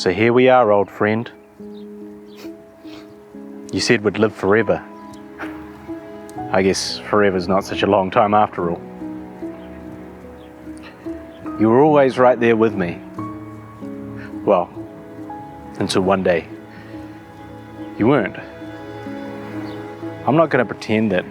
So here we are, old friend. You said we'd live forever. I guess forever's not such a long time after all. You were always right there with me. Well, until one day, you weren't. I'm not going to pretend that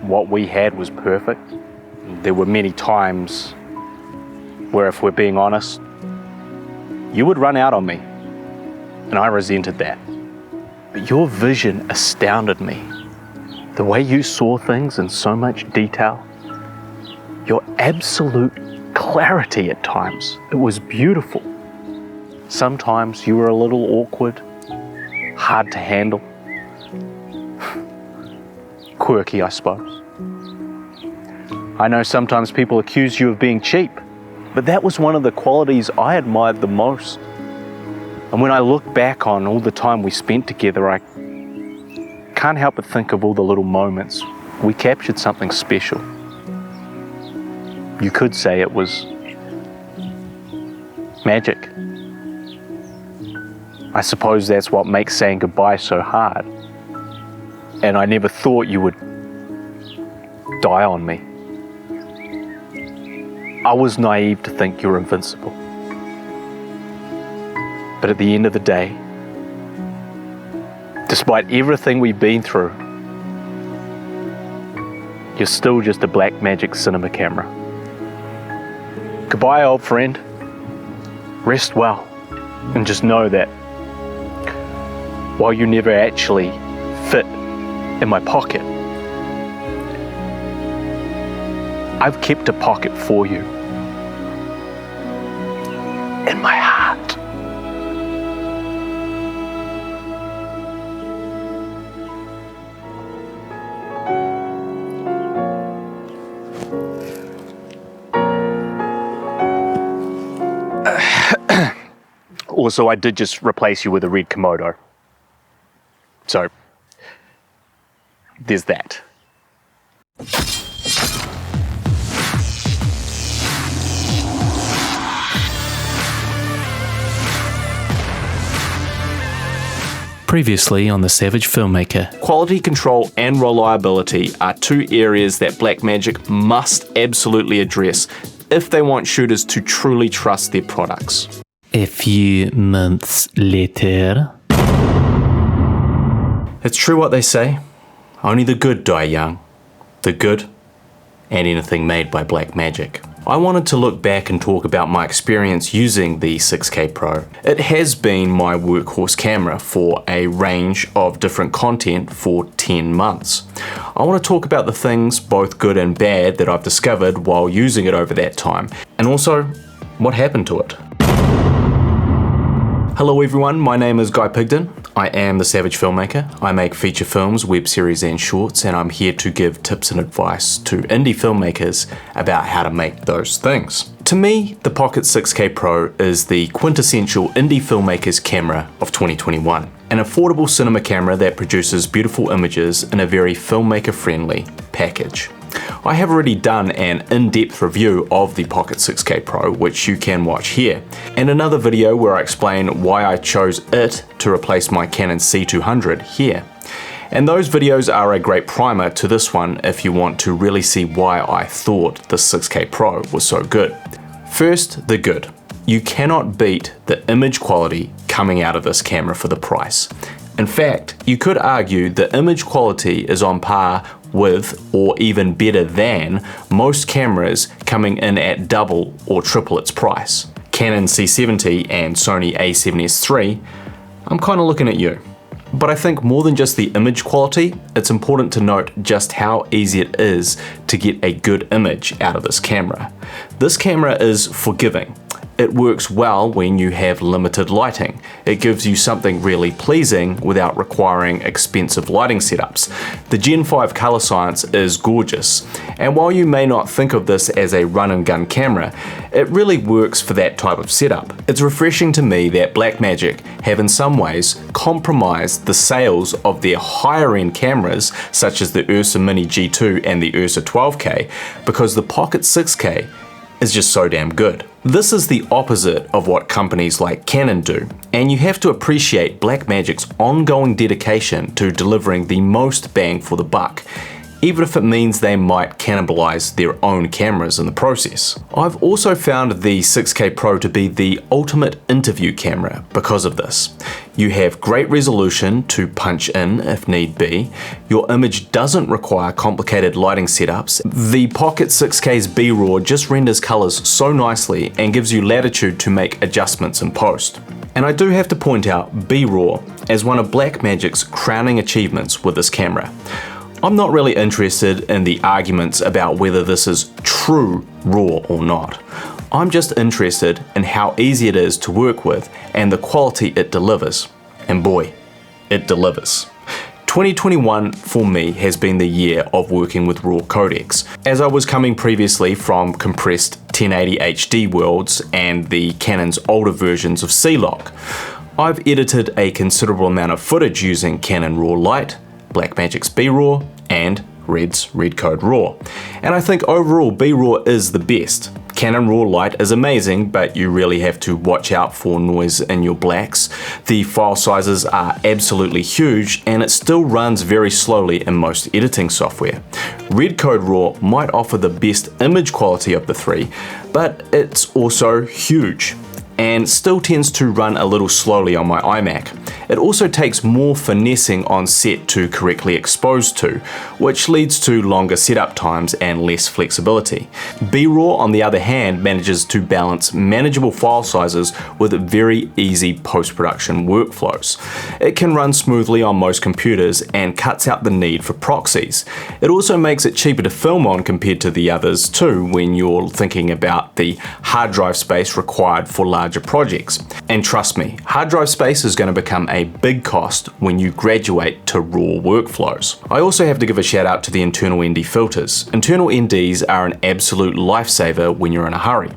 what we had was perfect. There were many times where, if we're being honest, you would run out on me, and I resented that. But your vision astounded me. The way you saw things in so much detail, your absolute clarity at times, it was beautiful. Sometimes you were a little awkward, hard to handle, quirky, I suppose. I know sometimes people accuse you of being cheap, but that was one of the qualities I admired the most. And when I look back on all the time we spent together, I can't help but think of all the little moments. We captured something special. You could say it was magic. I suppose that's what makes saying goodbye so hard. And I never thought you would die on me. I was naive to think you're invincible. But at the end of the day, despite everything we've been through, you're still just a Blackmagic cinema camera. Goodbye, old friend. Rest well, and just know that while you never actually fit in my pocket, I've kept a pocket for you in my heart. Also, I did just replace you with a red Komodo. So, there's that. Previously on The Savage Filmmaker. Quality control and reliability are two areas that Blackmagic must absolutely address if they want shooters to truly trust their products. A few months later. It's true what they say, only the good die young. The good, and anything made by Blackmagic. I wanted to look back and talk about my experience using the 6K Pro. It has been my workhorse camera for a range of different content for 10 months. I want to talk about the things, both good and bad, that I've discovered while using it over that time, and also what happened to it. Hello everyone, my name is Guy Pigden. I am the Savage Filmmaker. I make feature films, web series and shorts, and I'm here to give tips and advice to indie filmmakers about how to make those things. To me, the Pocket 6K Pro is the quintessential indie filmmaker's camera of 2021. An affordable cinema camera that produces beautiful images in a very filmmaker-friendly package. I have already done an in-depth review of the Pocket 6K Pro, which you can watch here, and another video where I explain why I chose it to replace my Canon C200 here. And those videos are a great primer to this one if you want to really see why I thought the 6K Pro was so good. First, the good. You cannot beat the image quality coming out of this camera for the price. In fact, you could argue the image quality is on par with, or even better than, most cameras coming in at double or triple its price. Canon C70 and Sony a7S III, I'm kind of looking at you. But I think more than just the image quality, it's important to note just how easy it is to get a good image out of this camera. This camera is forgiving. It works well when you have limited lighting. It gives you something really pleasing without requiring expensive lighting setups. The Gen 5 color science is gorgeous, and while you may not think of this as a run and gun camera, it really works for that type of setup. It's refreshing to me that Blackmagic have in some ways compromised the sales of their higher end cameras such as the Ursa Mini G2 and the Ursa 12K, because the Pocket 6K is just so damn good. This is the opposite of what companies like Canon do, and you have to appreciate Blackmagic's ongoing dedication to delivering the most bang for the buck, even if it means they might cannibalize their own cameras in the process. I've also found the 6K Pro to be the ultimate interview camera because of this. You have great resolution to punch in if need be, your image doesn't require complicated lighting setups, the Pocket 6K's B-RAW just renders colors so nicely and gives you latitude to make adjustments in post. And I do have to point out B-RAW as one of Blackmagic's crowning achievements with this camera. I'm not really interested in the arguments about whether this is true RAW or not. I'm just interested in how easy it is to work with and the quality it delivers. And boy, it delivers. 2021 for me has been the year of working with RAW codecs. As I was coming previously from compressed 1080 HD worlds and the Canon's older versions of C-Log, I've edited a considerable amount of footage using Canon RAW Lite, Blackmagic's B-RAW, and Red's Red Code RAW. And I think overall B-RAW is the best. Canon RAW Lite is amazing, but you really have to watch out for noise in your blacks. The file sizes are absolutely huge, and it still runs very slowly in most editing software. Red Code RAW might offer the best image quality of the three, but it's also huge, and still tends to run a little slowly on my iMac. It also takes more finessing on set to correctly expose to, which leads to longer setup times and less flexibility. B-RAW, on the other hand, manages to balance manageable file sizes with very easy post-production workflows. It can run smoothly on most computers and cuts out the need for proxies. It also makes it cheaper to film on compared to the others too when you're thinking about the hard drive space required for larger projects. And trust me, hard drive space is going to become a big cost when you graduate to RAW workflows. I also have to give a shout out to the internal ND filters. Internal NDs are an absolute lifesaver when you're in a hurry.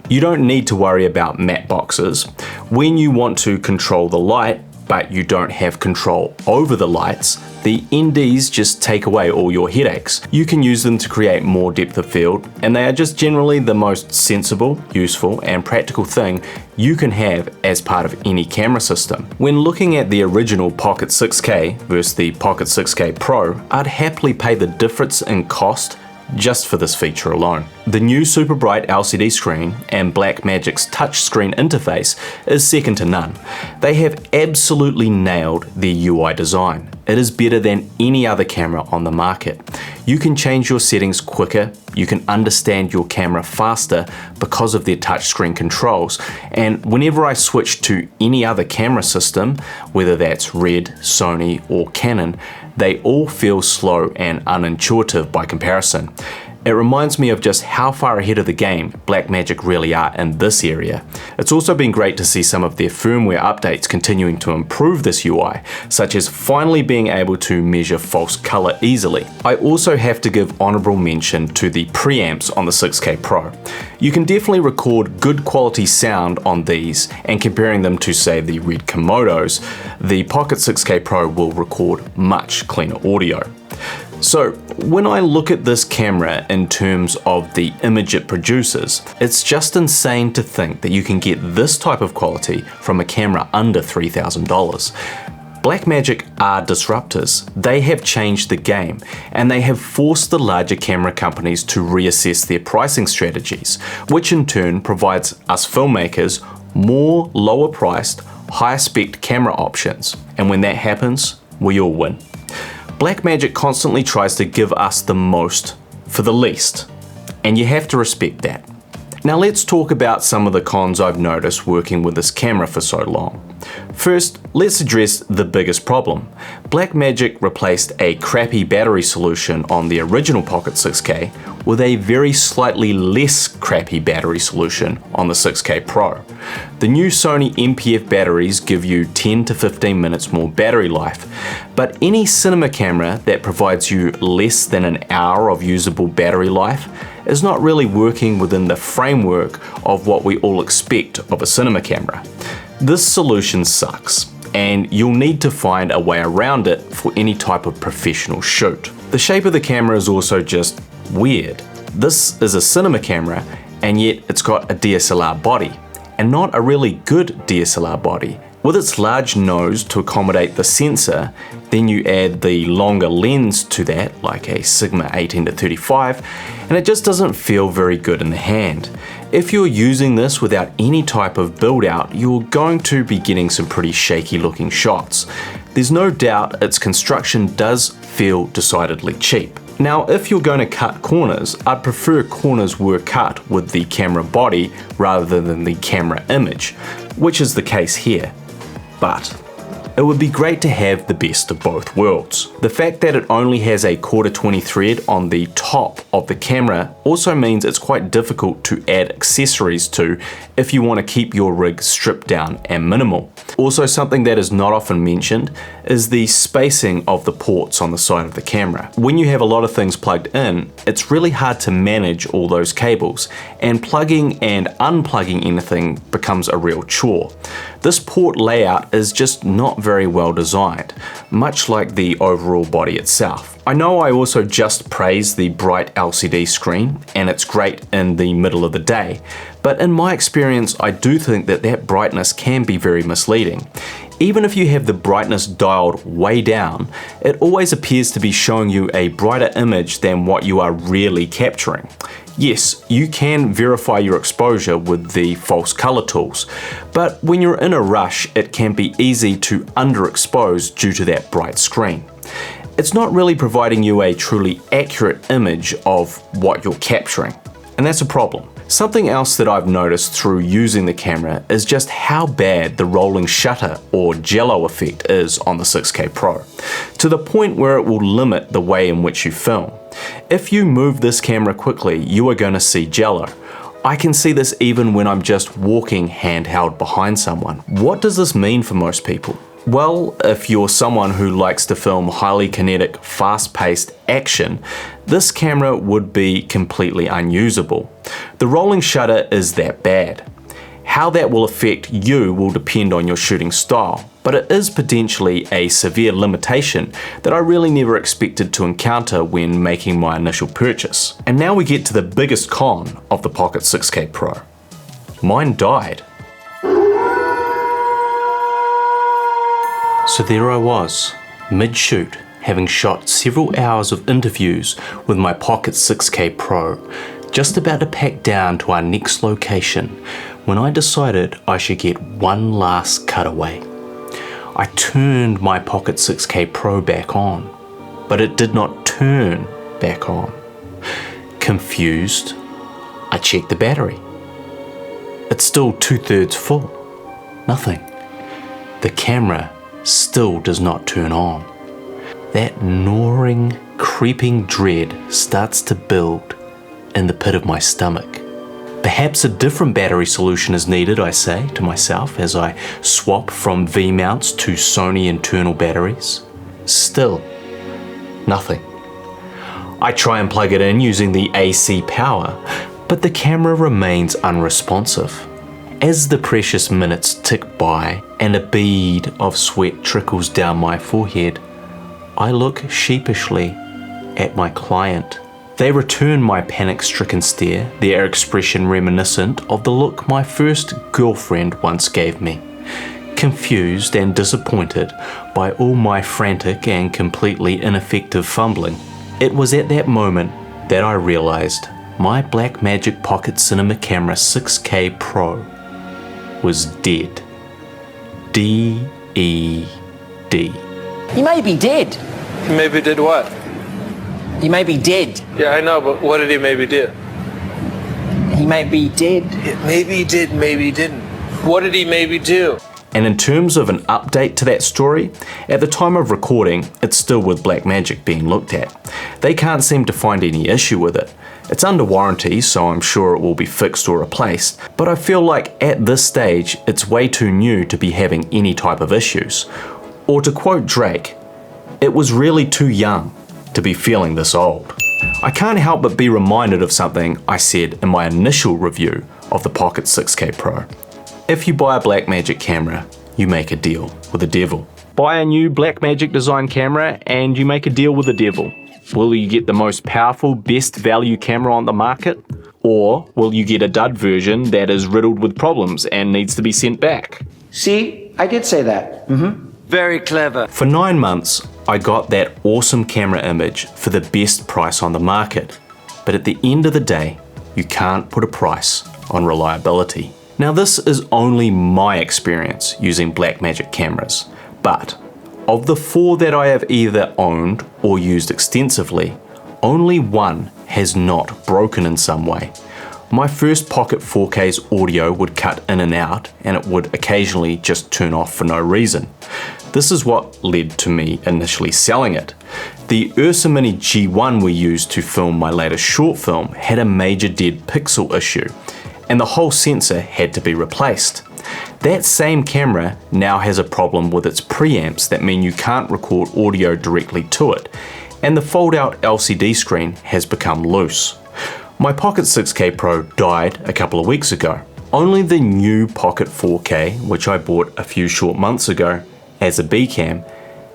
You don't need to worry about matte boxes. When you want to control the light, but you don't have control over the lights, the NDs just take away all your headaches. You can use them to create more depth of field, and they are just generally the most sensible, useful, and practical thing you can have as part of any camera system. When looking at the original Pocket 6K versus the Pocket 6K Pro, I'd happily pay the difference in cost just for this feature alone. The new super bright LCD screen and Blackmagic's touchscreen interface is second to none. They have absolutely nailed their UI design. It is better than any other camera on the market. You can change your settings quicker, you can understand your camera faster because of their touchscreen controls, and whenever I switch to any other camera system, whether that's Red, Sony, or Canon, they all feel slow and unintuitive by comparison. It reminds me of just how far ahead of the game Blackmagic really are in this area. It's also been great to see some of their firmware updates continuing to improve this UI, such as finally being able to measure false color easily. I also have to give honorable mention to the preamps on the 6K Pro. You can definitely record good quality sound on these, and comparing them to say the Red Komodos, the Pocket 6K Pro will record much cleaner audio. So when I look at this camera in terms of the image it produces, it's just insane to think that you can get this type of quality from a camera under $3,000. Blackmagic are disruptors. They have changed the game, and they have forced the larger camera companies to reassess their pricing strategies, which in turn provides us filmmakers more lower priced, higher spec camera options. And when that happens, we all win. Blackmagic constantly tries to give us the most for the least, and you have to respect that. Now let's talk about some of the cons I've noticed working with this camera for so long. First, let's address the biggest problem. Blackmagic replaced a crappy battery solution on the original Pocket 6K with a very slightly less crappy battery solution on the 6K Pro. The new Sony MPF batteries give you 10 to 15 minutes more battery life, but any cinema camera that provides you less than an hour of usable battery life is not really working within the framework of what we all expect of a cinema camera. This solution sucks, and you'll need to find a way around it for any type of professional shoot. The shape of the camera is also just weird. This is a cinema camera, and yet it's got a DSLR body, and not a really good DSLR body. With its large nose to accommodate the sensor, then you add the longer lens to that, like a Sigma 18-35, and it just doesn't feel very good in the hand. If you're using this without any type of build out, you're going to be getting some pretty shaky looking shots. There's no doubt its construction does feel decidedly cheap. Now, if you're going to cut corners, I'd prefer corners were cut with the camera body rather than the camera image, which is the case here. But it would be great to have the best of both worlds. The fact that it only has a 1/4-20 thread on the top of the camera also means it's quite difficult to add accessories to if you want to keep your rig stripped down and minimal. Also, something that is not often mentioned is the spacing of the ports on the side of the camera. When you have a lot of things plugged in, it's really hard to manage all those cables, and plugging and unplugging anything becomes a real chore. This port layout is just not very well designed, much like the overall body itself. I know I also just praised the bright LCD screen, and it's great in the middle of the day, but in my experience I do think that that brightness can be very misleading. Even if you have the brightness dialed way down, it always appears to be showing you a brighter image than what you are really capturing. Yes, you can verify your exposure with the false color tools, but when you're in a rush, it can be easy to underexpose due to that bright screen. It's not really providing you a truly accurate image of what you're capturing, and that's a problem. Something else that I've noticed through using the camera is just how bad the rolling shutter or Jello effect is on the 6K Pro, to the point where it will limit the way in which you film. If you move this camera quickly, you are going to see Jello. I can see this even when I'm just walking handheld behind someone. What does this mean for most people? Well, if you're someone who likes to film highly kinetic, fast-paced action, this camera would be completely unusable. The rolling shutter is that bad. How that will affect you will depend on your shooting style, but it is potentially a severe limitation that I really never expected to encounter when making my initial purchase. And now we get to the biggest con of the Pocket 6K Pro. Mine died. So there I was, mid-shoot, having shot several hours of interviews with my Pocket 6K Pro, just about to pack down to our next location, when I decided I should get one last cutaway. I turned my Pocket 6K Pro back on, but it did not turn back on. Confused, I checked the battery. It's still 2/3 full. Nothing. The camera still does not turn on. That gnawing, creeping dread starts to build in the pit of my stomach. Perhaps a different battery solution is needed, I say to myself as I swap from V-mounts to Sony internal batteries. Still, nothing. I try and plug it in using the AC power, but the camera remains unresponsive. As the precious minutes tick by and a bead of sweat trickles down my forehead, I look sheepishly at my client. They return my panic-stricken stare, their expression reminiscent of the look my first girlfriend once gave me. Confused and disappointed by all my frantic and completely ineffective fumbling, it was at that moment that I realized my Blackmagic Pocket Cinema Camera 6K Pro was dead. D-E-D. He may be dead. He maybe did what? He may be dead. Yeah, I know, but what did he maybe do? He may be dead. Maybe he did, maybe he didn't. What did he maybe do? And in terms of an update to that story, at the time of recording, it's still with Blackmagic being looked at. They can't seem to find any issue with it. It's under warranty, so I'm sure it will be fixed or replaced, but I feel like at this stage, it's way too new to be having any type of issues. Or to quote Drake, it was really too young to be feeling this old. I can't help but be reminded of something I said in my initial review of the Pocket 6K Pro. If you buy a Blackmagic camera, you make a deal with the devil. Buy a new Blackmagic design camera and you make a deal with the devil. Will you get the most powerful, best value camera on the market? Or will you get a dud version that is riddled with problems and needs to be sent back? See, I did say that. Very clever. For 9 months, I got that awesome camera image for the best price on the market. But at the end of the day, you can't put a price on reliability. Now this is only my experience using Blackmagic cameras, but of the 4 that I have either owned or used extensively, only one has not broken in some way. My first Pocket 4K's audio would cut in and out, and it would occasionally just turn off for no reason. This is what led to me initially selling it. The Ursa Mini G1 we used to film my latest short film had a major dead pixel issue, and the whole sensor had to be replaced. That same camera now has a problem with its preamps that mean you can't record audio directly to it, and the fold-out LCD screen has become loose. My Pocket 6K Pro died a couple of weeks ago. Only the new Pocket 4K, which I bought a few short months ago as a B-cam,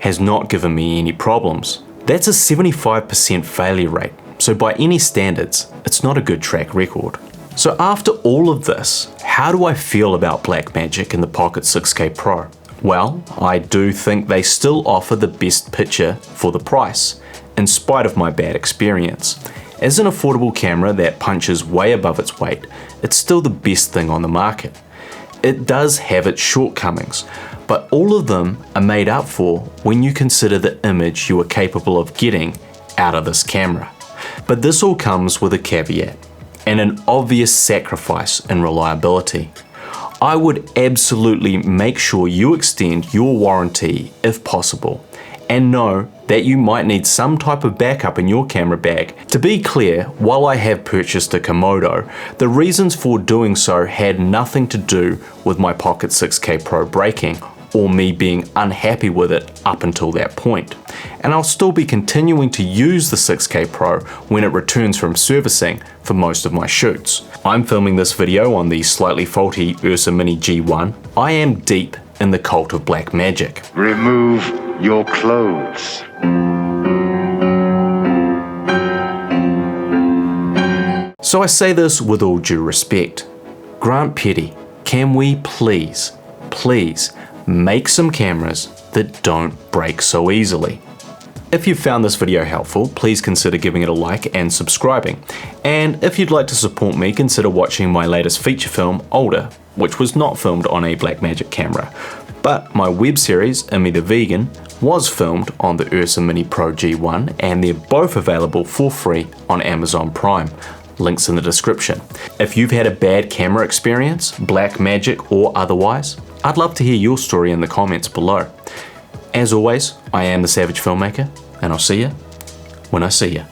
has not given me any problems. That's a 75% failure rate, so by any standards, it's not a good track record. So after all of this, how do I feel about Blackmagic and the Pocket 6K Pro? Well, I do think they still offer the best picture for the price, in spite of my bad experience. As an affordable camera that punches way above its weight, it's still the best thing on the market. It does have its shortcomings, but all of them are made up for when you consider the image you are capable of getting out of this camera. But this all comes with a caveat, and an obvious sacrifice in reliability. I would absolutely make sure you extend your warranty if possible, and know that you might need some type of backup in your camera bag. To be clear, while I have purchased a Komodo, the reasons for doing so had nothing to do with my Pocket 6K Pro breaking or me being unhappy with it up until that point. And I'll still be continuing to use the 6K Pro when it returns from servicing for most of my shoots. I'm filming this video on the slightly faulty Ursa Mini G1. I am deep in the cult of Blackmagic. Remove your clothes. So I say this with all due respect. Grant Petty, can we please make some cameras that don't break so easily? If you found this video helpful, please consider giving it a like and subscribing. And if you'd like to support me, consider watching my latest feature film, Older, which was not filmed on a Blackmagic camera. But my web series, Immi the Vegan, was filmed on the Ursa Mini Pro G1, and they're both available for free on Amazon Prime. Links in the description. If you've had a bad camera experience, Blackmagic or otherwise, I'd love to hear your story in the comments below. As always, I am the Savage Filmmaker, and I'll see you when I see you.